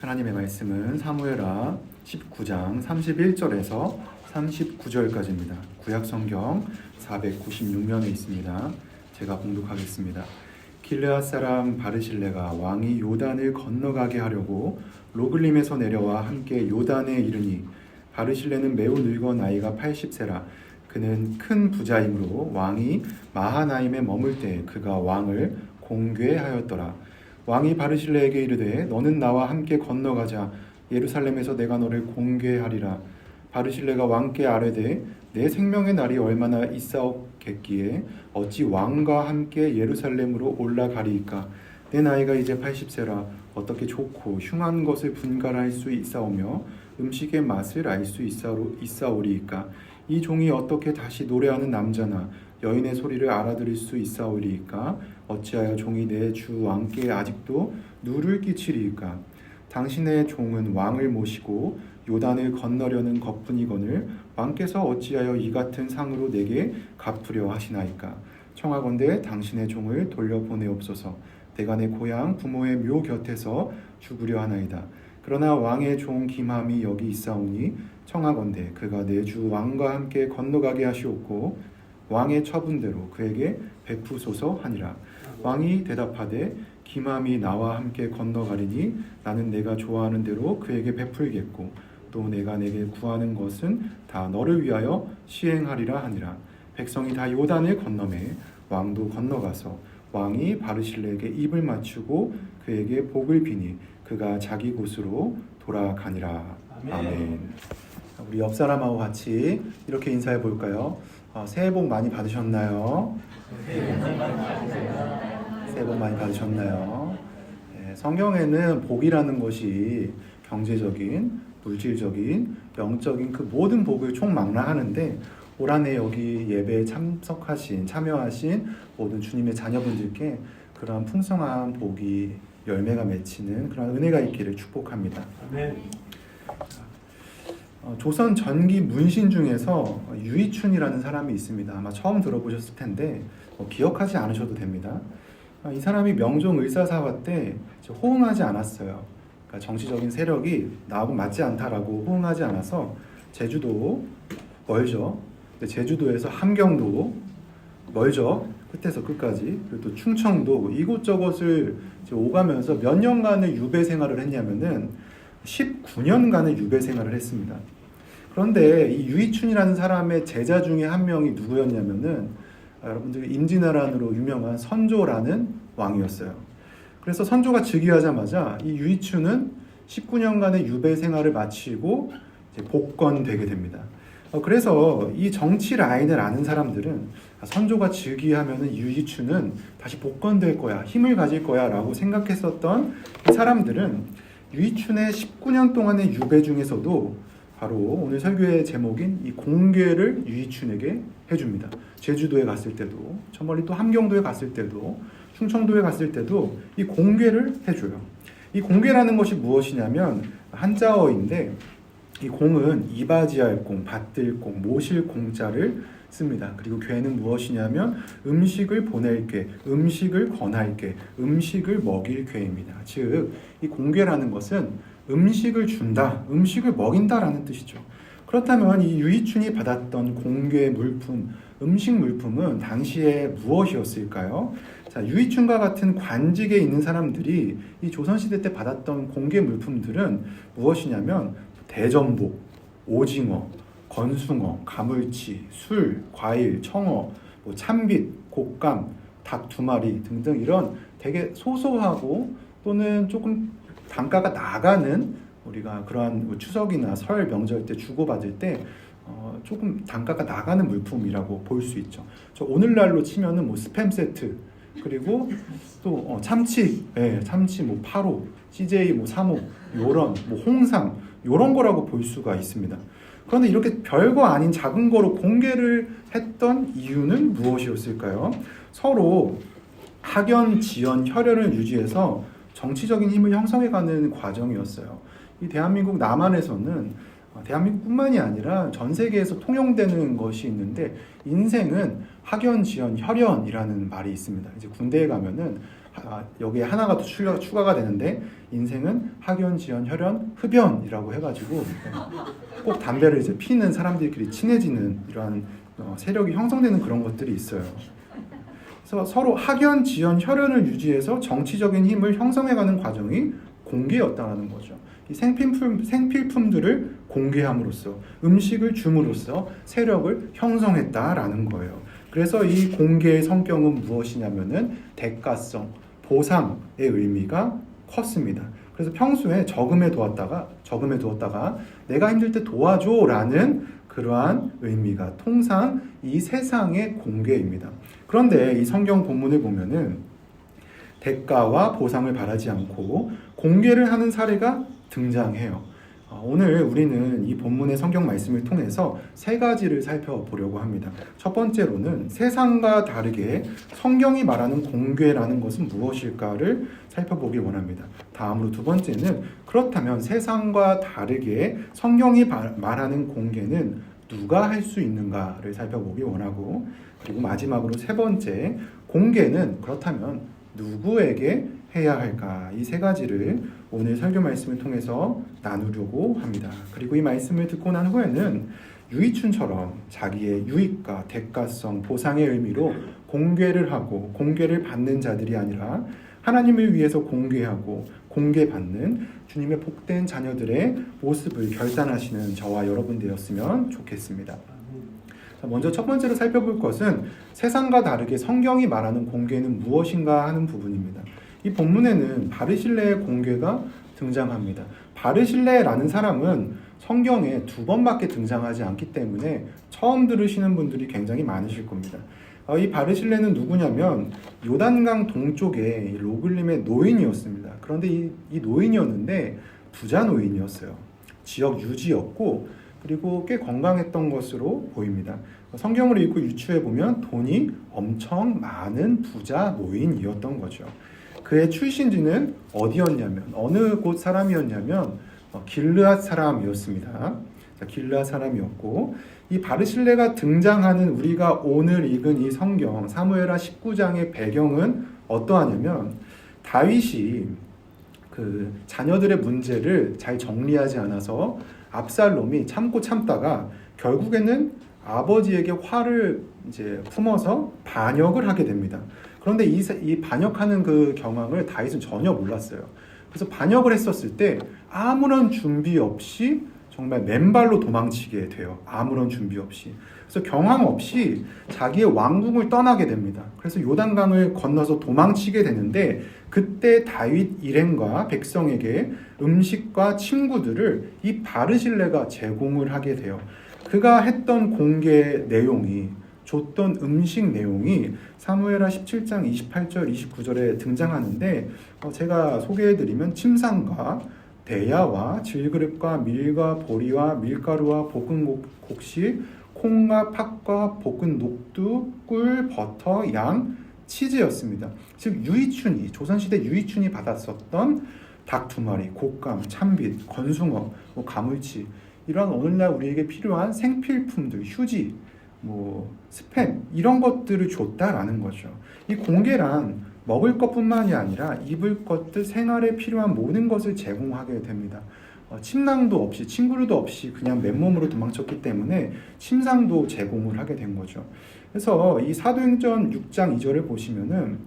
하나님의 말씀은 사무엘하 19장 31절에서 39절까지입니다. 구약성경 496면에 있습니다. 제가 봉독하겠습니다. 길르앗 사람 바르실레가 왕이 요단을 건너가게 하려고 로글림에서 내려와 함께 요단에 이르니 바르실레는 매우 늙어 나이가 80세라. 그는 큰 부자이므로 왕이 마하나임에 머물 때 그가 왕을 공궤하였더라. 왕이 바르실레에게 이르되 너는 나와 함께 건너가자. 예루살렘에서 내가 너를 공궤하리라. 바르실레가 왕께 아뢰되 내 생명의 날이 얼마나 있사옵겠기에 어찌 왕과 함께 예루살렘으로 올라가리이까. 내 나이가 이제 80세라. 어떻게 좋고 흉한 것을 분갈할 수 있사오며 음식의 맛을 알 수 있사오리이까. 이 종이 어떻게 다시 노래하는 남자나 여인의 소리를 알아들을 수 있사오리이까. 어찌하여 종이 내 주 왕께 아직도 누를 끼치리이까. 당신의 종은 왕을 모시고 요단을 건너려는 것뿐이거늘 왕께서 어찌하여 이 같은 상으로 내게 갚으려 하시나이까. 청하건대 당신의 종을 돌려보내옵소서. 내가 내 고향 부모의 묘 곁에서 죽으려 하나이다. 그러나 왕의 종 김함이 여기 있사오니 청하건대 그가 내 주 왕과 함께 건너가게 하시옵고 왕의 처분대로 그에게 베푸소서 하니라. 왕이 대답하되 김함이 나와 함께 건너가리니 나는 내가 좋아하는 대로 그에게 베풀겠고 또 내가 내게 구하는 것은 다 너를 위하여 시행하리라 하니라. 백성이 다 요단을 건너매 왕도 건너가서 왕이 바르실레에게 입을 맞추고 그에게 복을 비니 그가 자기 곳으로 돌아가니라. 아멘. 우리 옆 사람하고 같이 이렇게 인사해 볼까요? 새해 복 많이 받으셨나요? 새해 복 많이 받으셨나요? 네, 성경에는 복이라는 것이 경제적인, 물질적인, 영적인 그 모든 복을 총망라하는데 올 한 해 여기 예배에 참여하신 모든 주님의 자녀분들께 그러한 풍성한 복이 열매가 맺히는 그런 은혜가 있기를 축복합니다. 아멘. 조선 전기 문신 중에서 유이춘이라는 사람이 있습니다. 아마 처음 들어보셨을 텐데 기억하지 않으셔도 됩니다. 이 사람이 명종 을사사화 때 호응하지 않았어요. 그러니까 정치적인 세력이 나하고 맞지 않다라고 호응하지 않아서 제주도 멀죠. 제주도에서 함경도 멀죠. 끝에서 끝까지. 그리고 또 충청도 이곳저곳을 오가면서 몇 년간의 유배 생활을 했냐면은 19년간의 유배 생활을 했습니다. 그런데 이 유이춘이라는 사람의 제자 중에 한 명이 누구였냐면은 여러분들 임진왜란으로 유명한 선조라는 왕이었어요. 그래서 선조가 즉위하자마자 이 유이춘은 19년간의 유배 생활을 마치고 이제 복권되게 됩니다. 그래서 이 정치 라인을 아는 사람들은 선조가 즉위하면은 유이춘은 다시 복권될 거야, 힘을 가질 거야라고 생각했었던 이 사람들은 유이춘의 19년 동안의 유배 중에서도 바로 오늘 설교의 제목인 이 공궤를 유이춘에게 해줍니다. 제주도에 갔을 때도, 저 멀리 또 함경도에 갔을 때도, 충청도에 갔을 때도 이 공궤를 해줘요. 이 공궤라는 것이 무엇이냐면 한자어인데 이 공은 이바지할 공, 받들 공, 모실 공자를 씁니다. 그리고 궤는 무엇이냐면 음식을 보낼 궤, 음식을 권할 궤, 음식을 먹일 궤입니다. 즉, 이 공궤라는 것은 음식을 준다, 음식을 먹인다라는 뜻이죠. 그렇다면 이 유이춘이 받았던 공궤 물품, 음식 물품은 당시에 무엇이었을까요? 자, 유이춘과 같은 관직에 있는 사람들이 이 조선시대 때 받았던 공궤 물품들은 무엇이냐면 대전복, 오징어, 건숭어, 가물치, 술, 과일, 청어, 참빗, 곶감, 닭 2마리 등등 이런 되게 소소하고 또는 조금 단가가 나가는 우리가 그러한 추석이나 설 명절 때 주고받을 때 조금 단가가 나가는 물품이라고 볼 수 있죠. 저 오늘날로 치면은 스팸 세트 그리고 또 참치, 참치 8호, CJ 3호 요런 홍삼 요런 거라고 볼 수가 있습니다. 그런데 이렇게 별거 아닌 작은 거로 공개를 했던 이유는 무엇이었을까요? 서로 학연, 지연, 혈연을 유지해서 정치적인 힘을 형성해가는 과정이었어요. 이 대한민국 남한에서는 대한민국뿐만이 아니라 전 세계에서 통용되는 것이 있는데 인생은 학연, 지연, 혈연이라는 말이 있습니다. 이제 군대에 가면은 여기에 하나가 더 추가가 되는데 인생은 학연, 지연, 혈연, 흡연이라고 해가지고 꼭 담배를 이제 피는 사람들끼리 친해지는 이러한 세력이 형성되는 그런 것들이 있어요. 그래서 서로 학연, 지연, 혈연을 유지해서 정치적인 힘을 형성해가는 과정이 공개였다는 거죠. 이 생필품들을 공개함으로써 음식을 줌으로써 세력을 형성했다라는 거예요. 그래서 이 공개의 성격은 무엇이냐면은 대가성, 보상의 의미가 컸습니다. 그래서 평소에 저금해 두었다가 내가 힘들 때 도와줘라는 그러한 의미가 통상 이 세상의 공개입니다. 그런데 이 성경 본문을 보면은 대가와 보상을 바라지 않고 공개를 하는 사례가 등장해요. 오늘 우리는 이 본문의 성경 말씀을 통해서 세 가지를 살펴보려고 합니다. 첫 번째로는 세상과 다르게 성경이 말하는 공개라는 것은 무엇일까를 살펴보기 원합니다. 다음으로 두 번째는 그렇다면 세상과 다르게 성경이 말하는 공개는 누가 할 수 있는가를 살펴보기 원하고, 그리고 마지막으로 세 번째, 공개는 그렇다면 누구에게 해야 할까? 이 세 가지를 오늘 설교 말씀을 통해서 나누려고 합니다. 그리고 이 말씀을 듣고 난 후에는 유이춘처럼 자기의 유익과 대가성, 보상의 의미로 공개를 하고 공개를 받는 자들이 아니라 하나님을 위해서 공개하고 공개받는 주님의 복된 자녀들의 모습을 결단하시는 저와 여러분 되었으면 좋겠습니다. 먼저 첫 번째로 살펴볼 것은 세상과 다르게 성경이 말하는 공개는 무엇인가 하는 부분입니다. 이 본문에는 바르실레의 공개가 등장합니다. 바르실레라는 사람은 성경에 두 번밖에 등장하지 않기 때문에 처음 들으시는 분들이 굉장히 많으실 겁니다. 이 바르실레는 누구냐면 요단강 동쪽의 로글림의 노인이었습니다. 그런데 이 노인이었는데 부자 노인이었어요. 지역 유지였고 그리고 꽤 건강했던 것으로 보입니다. 성경을 읽고 유추해 보면 돈이 엄청 많은 부자 노인이었던 거죠. 그의 출신지는 어디였냐면 어느 곳 사람이었냐면 길르앗 사람이었습니다. 길르앗 사람이었고 이 바르실레가 등장하는 우리가 오늘 읽은 이 성경 사무엘하 19장의 배경은 어떠하냐면 다윗이 그 자녀들의 문제를 잘 정리하지 않아서 압살롬이 참고 참다가 결국에는 아버지에게 화를 이제 품어서 반역을 하게 됩니다. 그런데 이 반역하는 그 경황을 다윗은 전혀 몰랐어요. 그래서 반역을 했었을 때 아무런 준비 없이 정말 맨발로 도망치게 돼요. 아무런 준비 없이. 그래서 경황 없이 자기의 왕궁을 떠나게 됩니다. 그래서 요단강을 건너서 도망치게 되는데 그때 다윗 일행과 백성에게 음식과 친구들을 이 바르실레가 제공을 하게 돼요. 그가 했던 공개 내용이 줬던 음식 내용이 사무엘하 17장 28절 29절에 등장하는데 제가 소개해드리면 침상과 대야와 질그릇과 밀과 보리와 밀가루와 볶은 곡식, 콩과 팥과 볶은 녹두, 꿀, 버터, 양, 치즈였습니다. 즉 유이춘이 조선시대 유이춘이 받았었던 닭 2마리, 곶감, 참빗, 건숭어, 가물치 이런 오늘날 우리에게 필요한 생필품들, 휴지, 스팸 이런 것들을 줬다라는 거죠. 이 공개란 먹을 것뿐만이 아니라 입을 것들, 생활에 필요한 모든 것을 제공하게 됩니다. 침낭도 없이 친구도 없이 그냥 맨몸으로 도망쳤기 때문에 침상도 제공을 하게 된 거죠. 그래서 이 사도행전 6장 2절을 보시면은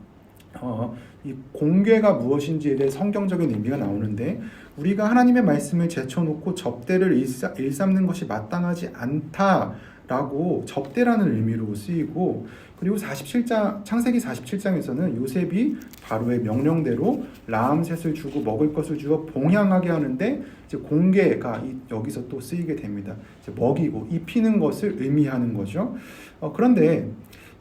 이 공개가 무엇인지에 대해 성경적인 의미가 나오는데 우리가 하나님의 말씀을 제쳐놓고 접대를 일삼는 것이 마땅하지 않다라고 접대라는 의미로 쓰이고 그리고 창세기 47장에서는 요셉이 바로의 명령대로 라암셋을 주고 먹을 것을 주어 봉양하게 하는데 이제 공개가 여기서 또 쓰이게 됩니다. 이제 먹이고 입히는 것을 의미하는 거죠. 그런데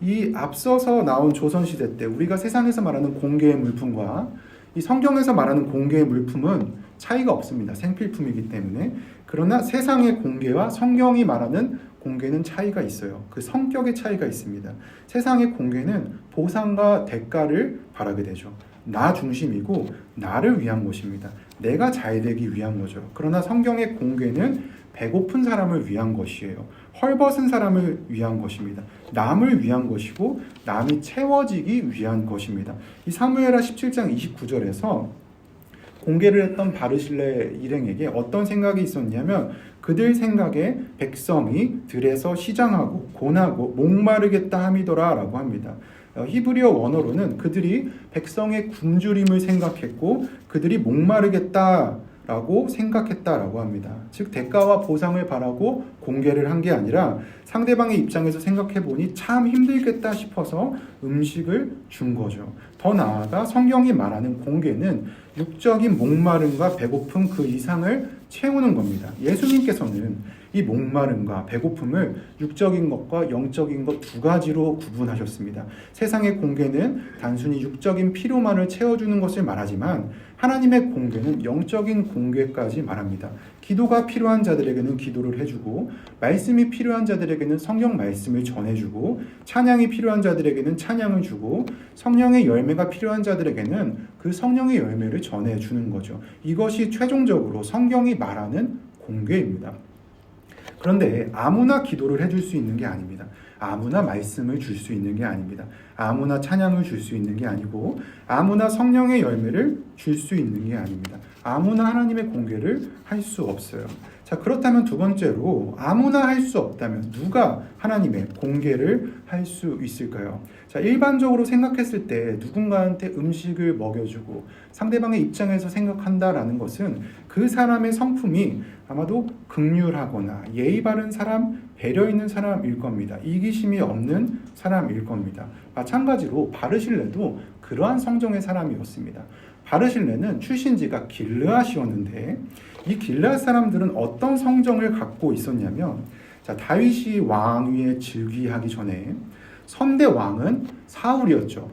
이 앞서서 나온 조선시대 때 우리가 세상에서 말하는 공개의 물품과 이 성경에서 말하는 공개의 물품은 차이가 없습니다. 생필품이기 때문에. 그러나 세상의 공개와 성경이 말하는 공개는 차이가 있어요. 그 성격의 차이가 있습니다. 세상의 공개는 보상과 대가를 바라게 되죠. 나 중심이고 나를 위한 것입니다. 내가 잘 되기 위한 거죠. 그러나 성경의 공개는 배고픈 사람을 위한 것이에요. 헐벗은 사람을 위한 것입니다. 남을 위한 것이고 남이 채워지기 위한 것입니다. 이 사무엘하 17장 29절에서 공개를 했던 바르실레 일행에게 어떤 생각이 있었냐면 그들 생각에 백성이 들에서 시장하고 곤하고 목마르겠다 함이더라 라고 합니다. 히브리어 원어로는 그들이 백성의 굶주림을 생각했고 그들이 목마르겠다라고 생각했다라고 합니다. 즉 대가와 보상을 바라고 공개를 한 게 아니라 상대방의 입장에서 생각해보니 참 힘들겠다 싶어서 음식을 준 거죠. 더 나아가 성경이 말하는 공개는 육적인 목마름과 배고픔 그 이상을 채우는 겁니다. 예수님께서는 이 목마름과 배고픔을 육적인 것과 영적인 것 두 가지로 구분하셨습니다. 세상의 공개는 단순히 육적인 필요만을 채워주는 것을 말하지만 하나님의 공개는 영적인 공개까지 말합니다. 기도가 필요한 자들에게는 기도를 해주고 말씀이 필요한 자들에게는 성경 말씀을 전해주고 찬양이 필요한 자들에게는 찬양을 주고 성령의 열매가 필요한 자들에게는 그 성령의 열매를 전해주는 거죠. 이것이 최종적으로 성경이 말하는 공개입니다. 그런데 아무나 기도를 해줄 수 있는 게 아닙니다. 아무나 말씀을 줄 수 있는 게 아닙니다. 아무나 찬양을 줄 수 있는 게 아니고 아무나 성령의 열매를 줄 수 있는 게 아닙니다. 아무나 하나님의 공개를 할 수 없어요. 자, 그렇다면 두 번째로 아무나 할 수 없다면 누가 하나님의 공개를 할 수 있을까요? 자, 일반적으로 생각했을 때 누군가한테 음식을 먹여주고 상대방의 입장에서 생각한다라는 것은 그 사람의 성품이 아마도 긍휼하거나 예의 바른 사람, 배려 있는 사람일 겁니다. 이기심이 없는 사람일 겁니다. 마찬가지로 바르실레도 그러한 성정의 사람이었습니다. 바르실레는 출신지가 길르앗이었는데 이 길르앗 사람들은 어떤 성정을 갖고 있었냐면 자, 다윗이 왕위에 즉위하기 전에 선대 왕은 사울이었죠.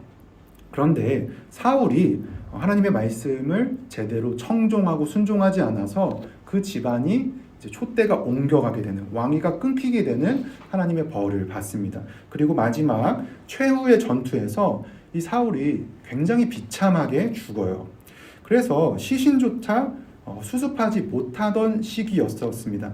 그런데 사울이 하나님의 말씀을 제대로 청종하고 순종하지 않아서 그 집안이 이제 촛대가 옮겨가게 되는, 왕위가 끊기게 되는 하나님의 벌을 받습니다. 그리고 마지막 최후의 전투에서 이 사울이 굉장히 비참하게 죽어요. 그래서 시신조차 수습하지 못하던 시기였었습니다.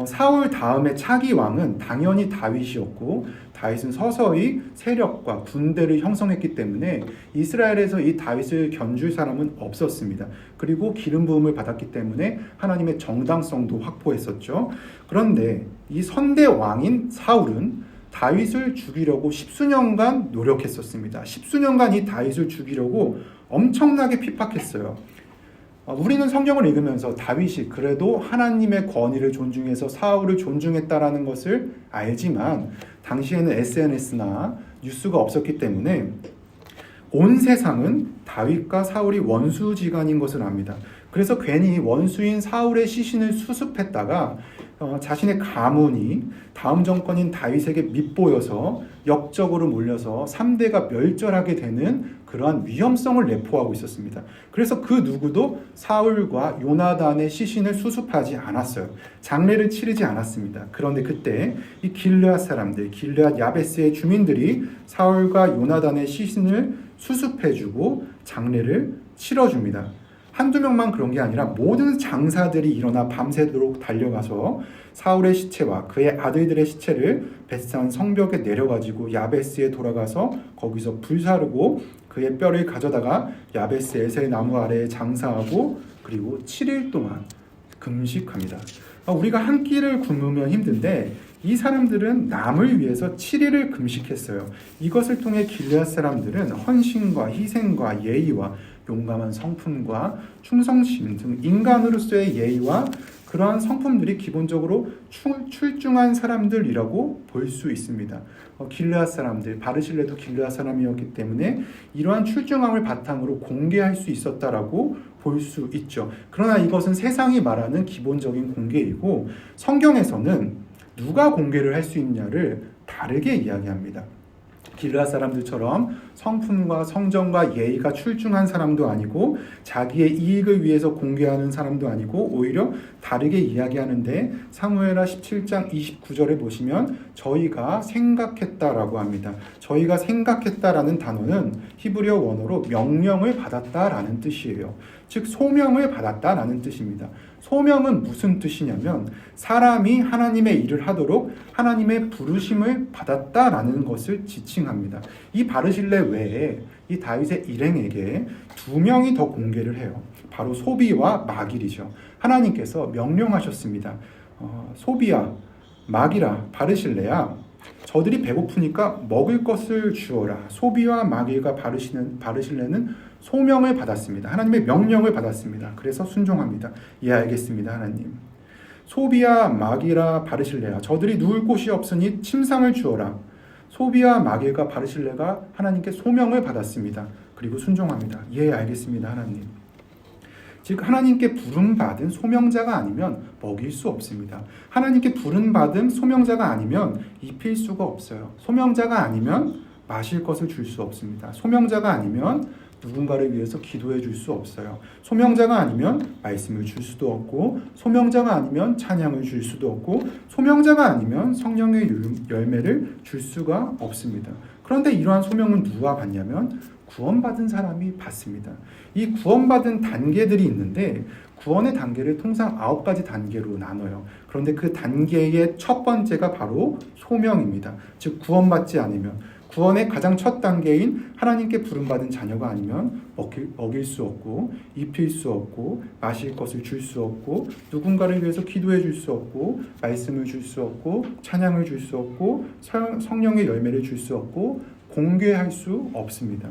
사울 다음에 차기 왕은 당연히 다윗이었고 다윗은 서서히 세력과 군대를 형성했기 때문에 이스라엘에서 이 다윗을 견줄 사람은 없었습니다. 그리고 기름 부음을 받았기 때문에 하나님의 정당성도 확보했었죠. 그런데 이 선대 왕인 사울은 다윗을 죽이려고 십수년간 노력했었습니다. 십수년간 이 다윗을 죽이려고 엄청나게 핍박했어요. 우리는 성경을 읽으면서 다윗이 그래도 하나님의 권위를 존중해서 사울을 존중했다라는 것을 알지만 당시에는 SNS나 뉴스가 없었기 때문에 온 세상은 다윗과 사울이 원수지간인 것을 압니다. 그래서 괜히 원수인 사울의 시신을 수습했다가 자신의 가문이 다음 정권인 다윗에게 밉보여서 역적으로 몰려서 3대가 멸절하게 되는 그러한 위험성을 내포하고 있었습니다. 그래서 그 누구도 사울과 요나단의 시신을 수습하지 않았어요. 장례를 치르지 않았습니다. 그런데 그때 이 길르앗 사람들, 길르앗 야베스의 주민들이 사울과 요나단의 시신을 수습해주고 장례를 치러줍니다. 한두 명만 그런 게 아니라 모든 장사들이 일어나 밤새도록 달려가서 사울의 시체와 그의 아들들의 시체를 벳산 성벽에 내려가지고 야베스에 돌아가서 거기서 불사르고 그의 뼈를 가져다가 야베스 에셀 나무 아래에 장사하고 그리고 7일 동안 금식합니다. 우리가 한 끼를 굶으면 힘든데 이 사람들은 남을 위해서 7일을 금식했어요. 이것을 통해 길르앗 사람들은 헌신과 희생과 예의와 용감한 성품과 충성심 등 인간으로서의 예의와 그러한 성품들이 기본적으로 출중한 사람들이라고 볼 수 있습니다. 길르앗 사람들, 바르실레도 길르앗 사람이었기 때문에 이러한 출중함을 바탕으로 공개할 수 있었다라고 볼 수 있죠. 그러나 이것은 세상이 말하는 기본적인 공개이고 성경에서는 누가 공개를 할 수 있냐를 다르게 이야기합니다. 길르앗 사람들처럼 성품과 성정과 예의가 출중한 사람도 아니고 자기의 이익을 위해서 공개하는 사람도 아니고 오히려 다르게 이야기하는데 사무엘하 17장 29절에 보시면 저희가 생각했다라고 합니다. 저희가 생각했다라는 단어는 히브리어 원어로 명령을 받았다라는 뜻이에요. 즉 소명을 받았다라는 뜻입니다. 소명은 무슨 뜻이냐면 사람이 하나님의 일을 하도록 하나님의 부르심을 받았다라는 것을 지칭합니다. 이 바르실레 외에 이 다윗의 일행에게 두 명이 더 공개를 해요. 바로 소비와 마길이죠. 하나님께서 명령하셨습니다. 소비야, 마길아, 바르실레야, 저들이 배고프니까 먹을 것을 주어라. 소비와 마길과 바르실레는 소명을 받았습니다. 하나님의 명령을 받았습니다. 그래서 순종합니다. 예, 알겠습니다, 하나님. 소비야, 마길아, 바르실레야, 저들이 누울 곳이 없으니 침상을 주어라. 소비야, 마길과 바르실레가 하나님께 소명을 받았습니다. 그리고 순종합니다. 예, 알겠습니다, 하나님. 즉 하나님께 부름받은 소명자가 아니면 먹일 수 없습니다. 하나님께 부름받은 소명자가 아니면 입힐 수가 없어요. 소명자가 아니면 마실 것을 줄 수 없습니다. 소명자가 아니면 누군가를 위해서 기도해 줄 수 없어요. 소명자가 아니면 말씀을 줄 수도 없고, 소명자가 아니면 찬양을 줄 수도 없고, 소명자가 아니면 성령의 열매를 줄 수가 없습니다. 그런데 이러한 소명은 누가 받냐면 구원받은 사람이 받습니다. 이 구원받은 단계들이 있는데 구원의 단계를 통상 9가지 단계로 나눠요. 그런데 그 단계의 첫 번째가 바로 소명입니다. 즉 구원받지 않으면, 구원의 가장 첫 단계인 하나님께 부름받은 자녀가 아니면 먹일 수 없고, 입힐 수 없고, 마실 것을 줄 수 없고, 누군가를 위해서 기도해 줄 수 없고, 말씀을 줄 수 없고, 찬양을 줄 수 없고, 성령의 열매를 줄 수 없고, 공개할 수 없습니다.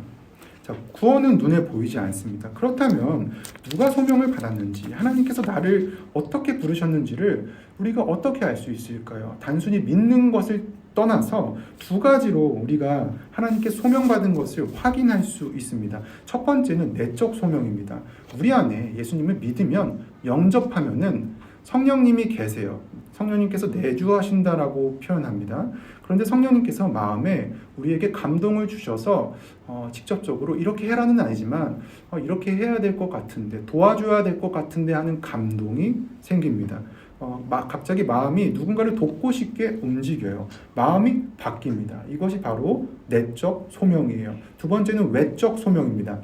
자, 구원은 눈에 보이지 않습니다. 그렇다면 누가 소명을 받았는지, 하나님께서 나를 어떻게 부르셨는지를 우리가 어떻게 알 수 있을까요? 단순히 믿는 것을 떠나서 두 가지로 우리가 하나님께 소명받은 것을 확인할 수 있습니다. 첫 번째는 내적 소명입니다. 우리 안에 예수님을 믿으면, 영접하면은 성령님이 계세요. 성령님께서 내주하신다라고 표현합니다. 그런데 성령님께서 마음에 우리에게 감동을 주셔서 직접적으로 이렇게 해라는 아니지만 이렇게 해야 될 것 같은데, 도와줘야 될 것 같은데 하는 감동이 생깁니다. 갑자기 마음이 누군가를 돕고 싶게 움직여요. 마음이 바뀝니다. 이것이 바로 내적 소명이에요. 두 번째는 외적 소명입니다.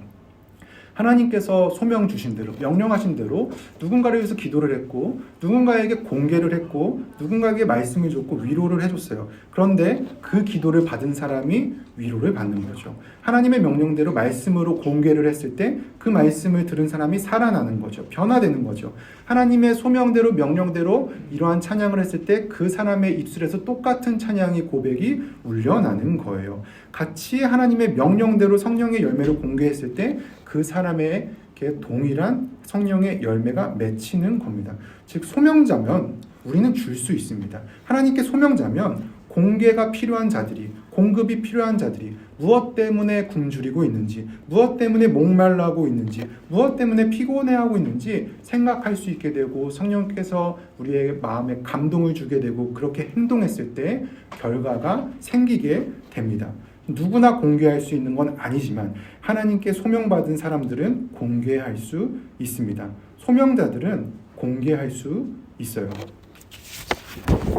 하나님께서 소명 주신 대로, 명령하신 대로 누군가를 위해서 기도를 했고, 누군가에게 공개를 했고, 누군가에게 말씀을 줬고 위로를 해줬어요. 그런데 그 기도를 받은 사람이 위로를 받는 거죠. 하나님의 명령대로 말씀으로 공개를 했을 때 그 말씀을 들은 사람이 살아나는 거죠. 변화되는 거죠. 하나님의 소명대로, 명령대로 이러한 찬양을 했을 때 그 사람의 입술에서 똑같은 찬양이, 고백이 울려나는 거예요. 같이 하나님의 명령대로 성령의 열매를 공개했을 때 그 사람에게 동일한 성령의 열매가 맺히는 겁니다. 즉 소명자면 우리는 줄 수 있습니다. 하나님께 소명자면 공개가 필요한 자들이, 공급이 필요한 자들이 무엇 때문에 굶주리고 있는지, 무엇 때문에 목말라하고 있는지, 무엇 때문에 피곤해하고 있는지 생각할 수 있게 되고, 성령께서 우리의 마음에 감동을 주게 되고, 그렇게 행동했을 때 결과가 생기게 됩니다. 누구나 공개할 수 있는 건 아니지만 하나님께 소명받은 사람들은 공개할 수 있습니다. 소명자들은 공개할 수 있어요.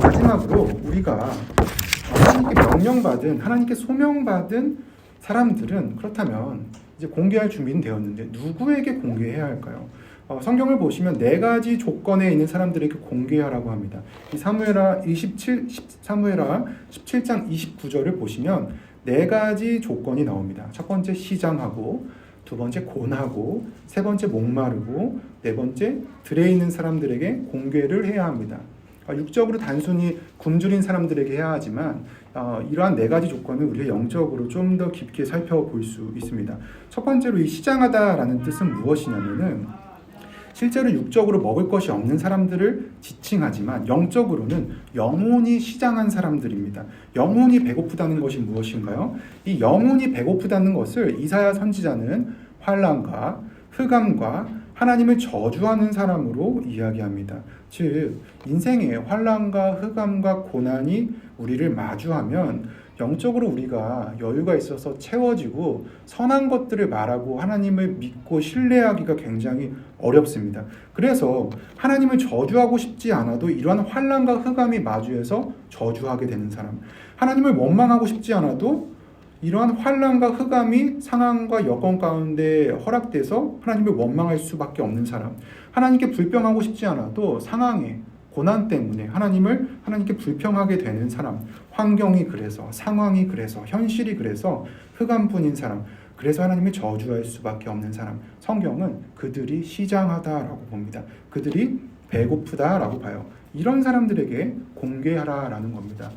마지막으로 우리가 하나님께 명령받은, 하나님께 소명받은 사람들은 그렇다면 이제 공개할 준비는 되었는데 누구에게 공개해야 할까요? 성경을 보시면 4가지 조건에 있는 사람들에게 공개하라고 합니다. 이 사무엘하 17장 29절을 보시면 4가지 조건이 나옵니다. 첫 번째 시장하고, 두 번째 곤하고, 세 번째 목마르고, 네 번째 들에 있는 사람들에게 공개를 해야 합니다. 육적으로 단순히 굶주린 사람들에게 해야 하지만 이러한 4가지 조건을 우리가 영적으로 좀 더 깊게 살펴볼 수 있습니다. 첫 번째로 이 시장하다라는 뜻은 무엇이냐면은 실제로 육적으로 먹을 것이 없는 사람들을 지칭하지만 영적으로는 영혼이 시장한 사람들입니다. 영혼이 배고프다는 것이 무엇인가요? 이 영혼이 배고프다는 것을 이사야 선지자는 환난과 흑암과 하나님을 저주하는 사람으로 이야기합니다. 즉 인생에 환난과 흑암과 고난이 우리를 마주하면 영적으로 우리가 여유가 있어서 채워지고 선한 것들을 말하고 하나님을 믿고 신뢰하기가 굉장히 어렵습니다. 그래서 하나님을 저주하고 싶지 않아도 이러한 환난과 흑암이 마주해서 저주하게 되는 사람, 하나님을 원망하고 싶지 않아도 이러한 환난과 흑암이 상황과 여건 가운데 허락돼서 하나님을 원망할 수밖에 없는 사람, 하나님께 불평하고 싶지 않아도 상황에 고난 때문에 하나님께 불평하게 되는 사람, 환경이 그래서, 상황이 그래서, 현실이 그래서 흑암뿐인 사람, 그래서 하나님을 저주할 수밖에 없는 사람, 성경은 그들이 시장하다라고 봅니다. 그들이 배고프다라고 봐요. 이런 사람들에게 공개하라라는 겁니다.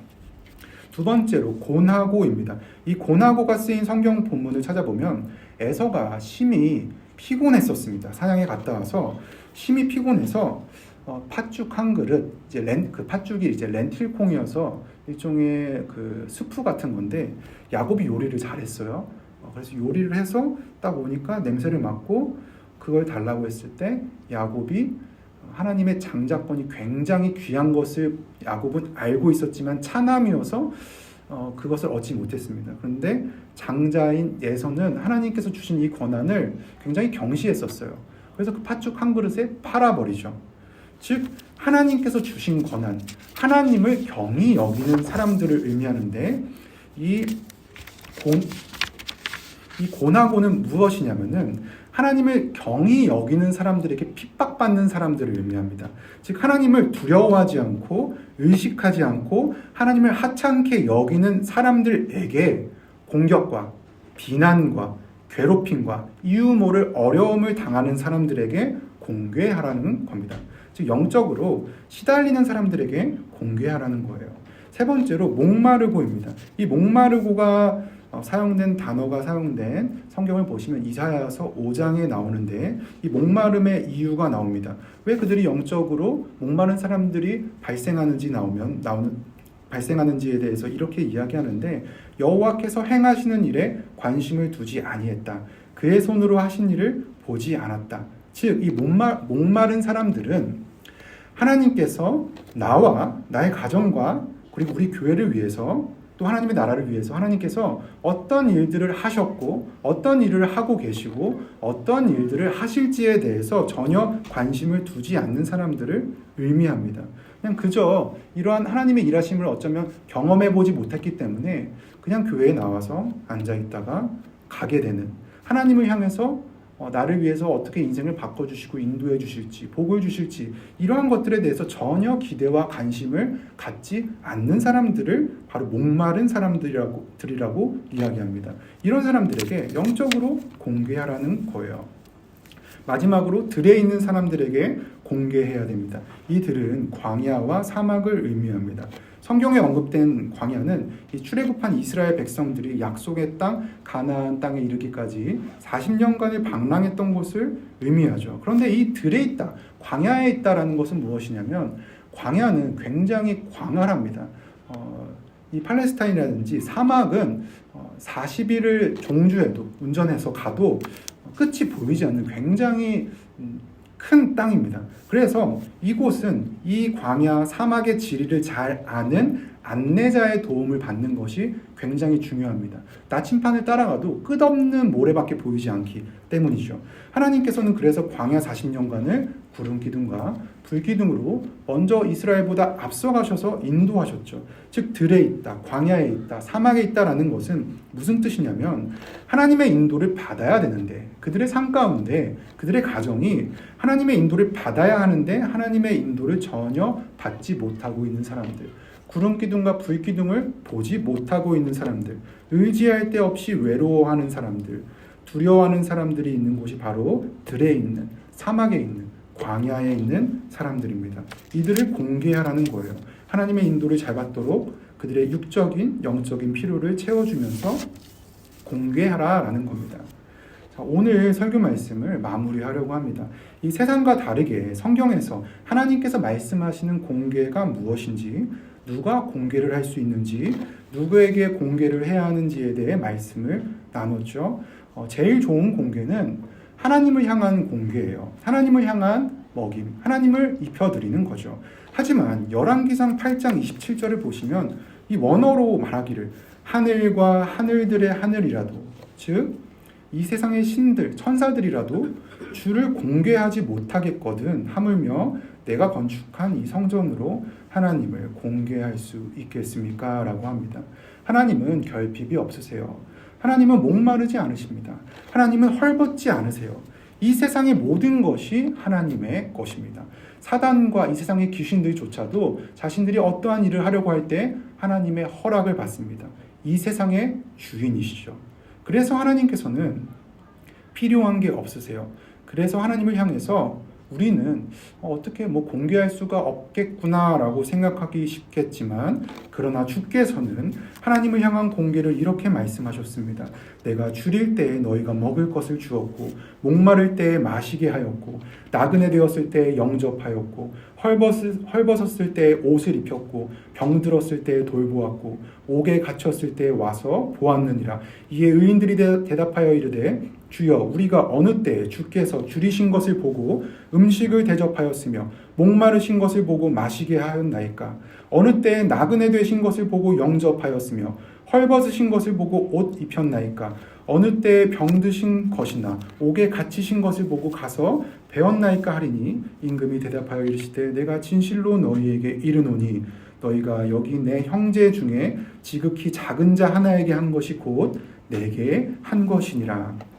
두 번째로 고나고입니다. 이 고나고가 쓰인 성경 본문을 찾아보면 에서가 심히 피곤했었습니다. 사냥에 갔다 와서 심히 피곤해서 팥죽 한 그릇, 그 팥죽이 이제 렌틸콩이어서 일종의 그 수프 같은 건데 야곱이 요리를 잘했어요. 그래서 요리를 해서 딱 오니까 냄새를 맡고 그걸 달라고 했을 때 야곱이 하나님의 장자권이 굉장히 귀한 것을 야곱은 알고 있었지만 차남이어서 그것을 얻지 못했습니다. 그런데 장자인 에서는 하나님께서 주신 이 권한을 굉장히 경시했었어요. 그래서 그 팥죽 한 그릇에 팔아버리죠. 즉 하나님께서 주신 권한, 하나님을 경히 여기는 사람들을 의미하는데 이 고나고는 무엇이냐면은 하나님을 경히 여기는 사람들에게 핍박받는 사람들을 의미합니다. 즉 하나님을 두려워하지 않고 의식하지 않고 하나님을 하찮게 여기는 사람들에게 공격과 비난과 괴롭힘과 이유 모를 어려움을 당하는 사람들에게 공개하라는 겁니다. 즉 영적으로 시달리는 사람들에게 공개하라는 거예요. 세 번째로 목마르고입니다. 이 목마르고가 사용된 단어가 사용된 성경을 보시면 이사야서 5장에 나오는데 이 목마름의 이유가 나옵니다. 왜 그들이 영적으로 목마른 사람들이 발생하는지에 대해서 이렇게 이야기하는데 여호와께서 행하시는 일에 관심을 두지 아니했다. 그의 손으로 하신 일을 보지 않았다. 즉 이 목마른 사람들은 하나님께서 나와 나의 가정과 그리고 우리 교회를 위해서 또 하나님의 나라를 위해서 하나님께서 어떤 일들을 하셨고 어떤 일을 하고 계시고 어떤 일들을 하실지에 대해서 전혀 관심을 두지 않는 사람들을 의미합니다. 그냥 그저 이러한 하나님의 일하심을 어쩌면 경험해보지 못했기 때문에 그냥 교회에 나와서 앉아있다가 가게 되는, 하나님을 향해서 나를 위해서 어떻게 인생을 바꿔주시고 인도해 주실지, 복을 주실지 이러한 것들에 대해서 전혀 기대와 관심을 갖지 않는 사람들을 바로 목마른 사람들이라고 이야기합니다. 이런 사람들에게 영적으로 공개하라는 거예요. 마지막으로 들에 있는 사람들에게 공개해야 됩니다. 이 들은 광야와 사막을 의미합니다. 성경에 언급된 광야는 이 출애굽한 이스라엘 백성들이 약속의 땅 가나안 땅에 이르기까지 40년간을 방랑했던 곳을 의미하죠. 그런데 이 들에 있다, 광야에 있다라는 것은 무엇이냐면 광야는 굉장히 광활합니다. 이 팔레스타인이라든지 사막은 40일을 종주해도 운전해서 가도 끝이 보이지 않는 굉장히 큰 땅입니다. 그래서 이곳은 이 광야 사막의 지리를 잘 아는 안내자의 도움을 받는 것이 굉장히 중요합니다. 나침판을 따라가도 끝없는 모래밖에 보이지 않기 때문이죠. 하나님께서는 그래서 광야 40년간을 구름 기둥과 불 기둥으로 먼저 이스라엘보다 앞서가셔서 인도하셨죠. 즉 들에 있다, 광야에 있다, 사막에 있다라는 것은 무슨 뜻이냐면 하나님의 인도를 받아야 되는데 그들의 삶 가운데 그들의 가정이 하나님의 인도를 받아야 하는데 하나님의 인도를 전혀 받지 못하고 있는 사람들, 구름 기둥과 불 기둥을 보지 못하고 있는 사람들, 의지할 데 없이 외로워하는 사람들, 두려워하는 사람들이 있는 곳이 바로 들에 있는, 사막에 있는, 광야에 있는 사람들입니다. 이들을 공개하라는 거예요. 하나님의 인도를 잘 받도록 그들의 육적인, 영적인 필요를 채워주면서 공개하라라는 겁니다. 자, 오늘 설교 말씀을 마무리하려고 합니다. 이 세상과 다르게 성경에서 하나님께서 말씀하시는 공개가 무엇인지, 누가 공개를 할 수 있는지, 누구에게 공개를 해야 하는지에 대해 말씀을 나눴죠. 제일 좋은 공개는 하나님을 향한 공개예요. 하나님을 향한 먹임, 하나님을 입혀드리는 거죠. 하지만 열왕기상 8장 27절을 보시면 이 원어로 말하기를 하늘과 하늘들의 하늘이라도, 즉 이 세상의 신들, 천사들이라도 주를 공개하지 못하겠거든 하물며 내가 건축한 이 성전으로 하나님을 공개할 수 있겠습니까? 라고 합니다. 하나님은 결핍이 없으세요. 하나님은 목마르지 않으십니다. 하나님은 헐벗지 않으세요. 이 세상의 모든 것이 하나님의 것입니다. 사단과 이 세상의 귀신들조차도 자신들이 어떠한 일을 하려고 할 때 하나님의 허락을 받습니다. 이 세상의 주인이시죠. 그래서 하나님께서는 필요한 게 없으세요. 그래서 하나님을 향해서 우리는 어떻게 공개할 수가 없겠구나라고 생각하기 쉽겠지만, 그러나 주께서는 하나님을 향한 공개를 이렇게 말씀하셨습니다. 내가 줄일 때에 너희가 먹을 것을 주었고, 목마를 때에 마시게 하였고, 나그네 되었을 때에 영접하였고, 헐벗었을 때에 옷을 입혔고, 병들었을 때에 돌보았고, 옥에 갇혔을 때에 와서 보았느니라. 이에 의인들이 대답하여 이르되 주여, 우리가 어느 때에 주께서 줄이신 것을 보고 음식을 대접하였으며 목마르신 것을 보고 마시게 하였나이까? 어느 때에 나그네 되신 것을 보고 영접하였으며 헐벗으신 것을 보고 옷 입혔나이까? 어느 때에 병드신 것이나 옥에 갇히신 것을 보고 가서 배웠나이까 하리니, 임금이 대답하여 이르시되 내가 진실로 너희에게 이르노니 너희가 여기 내 형제 중에 지극히 작은 자 하나에게 한 것이 곧 내게 한 것이니라.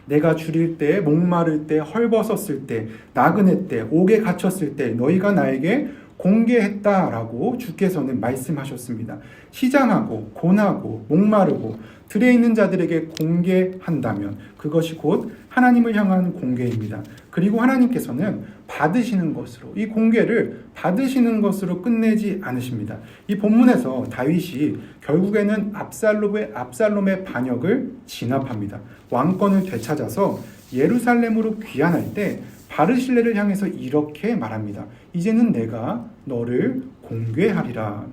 내가 줄일 때, 목마를 때, 헐벗었을 때, 나그네 때, 옥에 갇혔을 때 너희가 나에게 공개했다라고 주께서는 말씀하셨습니다. 시장하고 고나고 목마르고 들에 있는 자들에게 공개한다면 그것이 곧 하나님을 향한 공개입니다. 그리고 하나님께서는 받으시는 것으로, 이 공개를 받으시는 것으로 끝내지 않으십니다. 이 본문에서 다윗이 결국에는 압살롬의 반역을 진압합니다. 왕권을 되찾아서 예루살렘으로 귀환할 때 바르실레를 향해서 이렇게 말합니다. 이제는 내가 너를 공개하리라.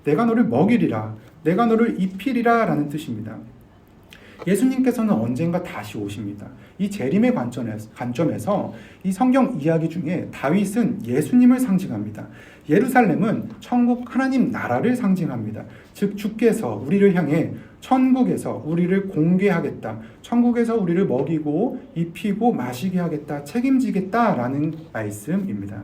내가 너를 먹이리라. 내가 너를 입히리라 라는 뜻입니다. 예수님께서는 언젠가 다시 오십니다. 이 재림의 관점에서 이 성경 이야기 중에 다윗은 예수님을 상징합니다. 예루살렘은 천국 하나님 나라를 상징합니다. 즉 주께서 우리를 향해 천국에서 우리를 공개하겠다, 천국에서 우리를 먹이고 입히고 마시게 하겠다, 책임지겠다라는 말씀입니다.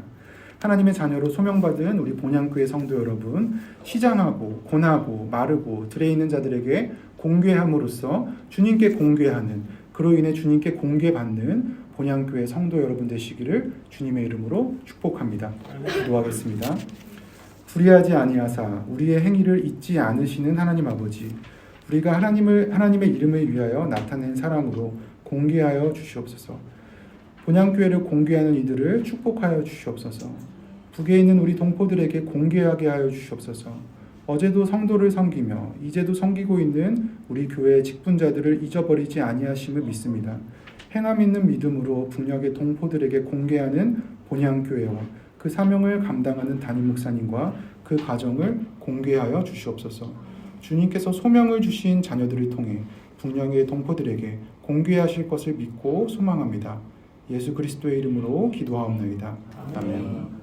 하나님의 자녀로 소명받은 우리 본향교회 성도 여러분, 시장하고 고나고 마르고 들에 있는 자들에게 공개함으로써 주님께 공개하는, 그로 인해 주님께 공개받는 본향교회 성도 여러분 되시기를 주님의 이름으로 축복합니다. 기도하겠습니다. 불의하지 아니하사 우리의 행위를 잊지 않으시는 하나님 아버지, 우리가 하나님의 이름을 위하여 나타낸 사랑으로 공개하여 주시옵소서. 본향교회를 공개하는 이들을 축복하여 주시옵소서. 북에 있는 우리 동포들에게 공개하게 하여 주시옵소서. 어제도 성도를 섬기며 이제도 섬기고 있는 우리 교회의 직분자들을 잊어버리지 아니하심을 믿습니다. 행함 있는 믿음으로 북녘의 동포들에게 공개하는 본향교회와 그 사명을 감당하는 담임 목사님과 그 가정을 공개하여 주시옵소서. 주님께서 소명을 주신 자녀들을 통해 북녘의 동포들에게 공개하실 것을 믿고 소망합니다. 예수 그리스도의 이름으로 기도하옵나이다. 아멘.